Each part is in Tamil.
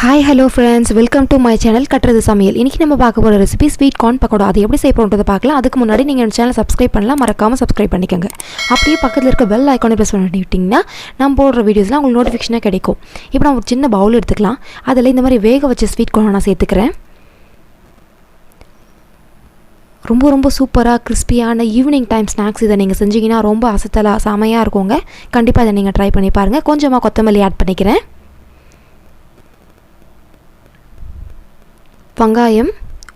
Hi hello friends, welcome to my channel கட்டுறது சமையல். இன்னைக்கு நம்ம பார்க்க போற ரெசிபி ஸ்வீட் கார்ன் பக்கோடா. அது எப்படி செய்யறோம்ன்றத பார்க்கலாம். அதுக்கு முன்னாடி நீங்க இந்த சேனலை சப்ஸ்கிரைப் பண்ணலாம், மறக்காம சப்ஸ்கிரைப் பண்ணிக்கங்க. அப்படியே பக்கத்துல இருக்க பெல் ஐகானை பிரஸ் பண்ணிட்டீங்கன்னா நான் போடுற வீடியோஸ்லாம் உங்களுக்கு நோட்டிஃபிகேஷனா கிடைக்கும். இப்போ நான் ஒரு சின்ன பவுல் எடுத்துக்கலாம். அதில் இந்த மாதிரி வேக வச்ச ஸ்வீட் கார்ன் நான் சேர்த்துக்கிறேன். ரொம்ப சூப்பராக கிறிஸ்பியான ஈவினிங் டைம் ஸ்நாக்ஸ் இதை நீங்கள் செஞ்சீங்கன்னா ரொம்ப அசத்தலாக செமையாக இருக்குங்க. கண்டிப்பாக இதை நீங்கள் ட்ரை பண்ணி பாருங்கள். கொஞ்சமாக கொத்தமல்லி ஆட் பண்ணிக்கிறேன்.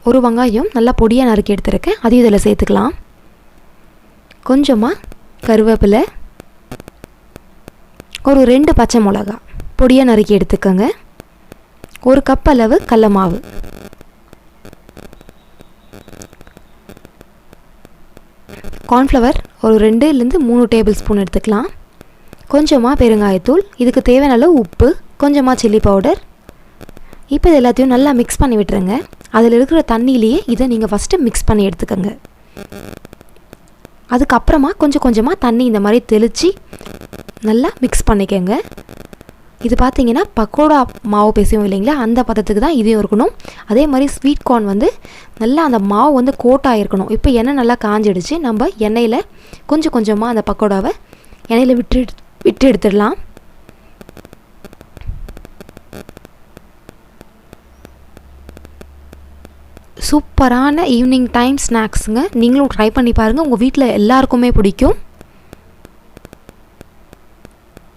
ஒரு வெங்காயம் நல்லா பொடியாக நறுக்கி எடுத்துருக்கேன், அதையும் இதில் சேர்த்துக்கலாம். கொஞ்சமாக கருவேப்பிலை, ஒரு 2 பச்சை மிளகா பொடியாக நறுக்கி எடுத்துக்கோங்க. 1 கப் அளவு கடல மாவு, கார்ன்ஃப்ளவர் ஒரு 2லேருந்து 3 டேபிள் ஸ்பூன் எடுத்துக்கலாம். கொஞ்சமாக பெருங்காயத்தூள், இதுக்கு தேவையான அளவு உப்பு, கொஞ்சமாக சில்லி பவுடர். இப்போ இது எல்லாத்தையும் நல்லா மிக்ஸ் பண்ணி விட்டுருங்க. அதில் இருக்கிற தண்ணியிலேயே இதை நீங்கள் ஃபஸ்ட்டு மிக்ஸ் பண்ணி எடுத்துக்கோங்க. அதுக்கப்புறமா கொஞ்சமாக தண்ணி இந்த மாதிரி தெளித்து நல்லா மிக்ஸ் பண்ணிக்கோங்க. இது பார்த்தீங்கன்னா பக்கோடா மாவு பேசுவோம் இல்லைங்களா, அந்த பதத்துக்கு தான் இதையும் இருக்கணும். அதே மாதிரி ஸ்வீட் கார்ன் நல்லா அந்த மாவு கோட் ஆகிருக்கணும். இப்போ எண்ணெய் நல்லா காஞ்சிடுச்சு. நம்ம எண்ணெயில் கொஞ்சமாக அந்த பக்கோடாவை எண்ணெயில் விட்டு எடுத்துடலாம். சூப்பரான ஈவினிங் டைம் ஸ்நாக்ஸுங்க. நீங்களும் ட்ரை பண்ணி பாருங்கள், உங்கள் வீட்டில் எல்லாருக்குமே பிடிக்கும்.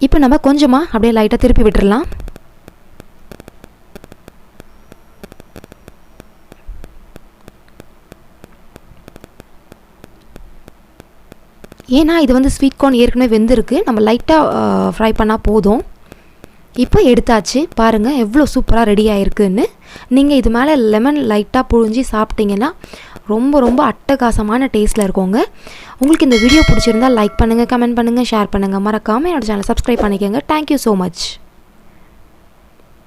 இப்போ நம்ம கொஞ்சமாக அப்படியே லைட்டாக திருப்பி விட்டுடலாம். ஏன்னா இது ஸ்வீட் கார்ன் ஏற்கனவே வெந்திருக்கு, நம்ம லைட்டாக ஃப்ரை பண்ணால் போதும். இப்போ எடுத்தாச்சு, பாருங்கள் எவ்வளோ சூப்பராக ரெடி ஆகிருக்குன்னு. நீங்கள் இது மேலே லெமன் லைட்டாக புழிஞ்சி சாப்பிட்டீங்கன்னா ரொம்ப அட்டகாசமான டேஸ்ட்டில் இருக்குங்க. உங்களுக்கு இந்த வீடியோ பிடிச்சிருந்தால் லைக் பண்ணுங்கள், கமெண்ட் பண்ணுங்கள், ஷேர் பண்ணுங்கள். மறக்காமல் என்னோட சேனலை சப்ஸ்கிரைப் பண்ணிக்கோங்க. Thank you so much.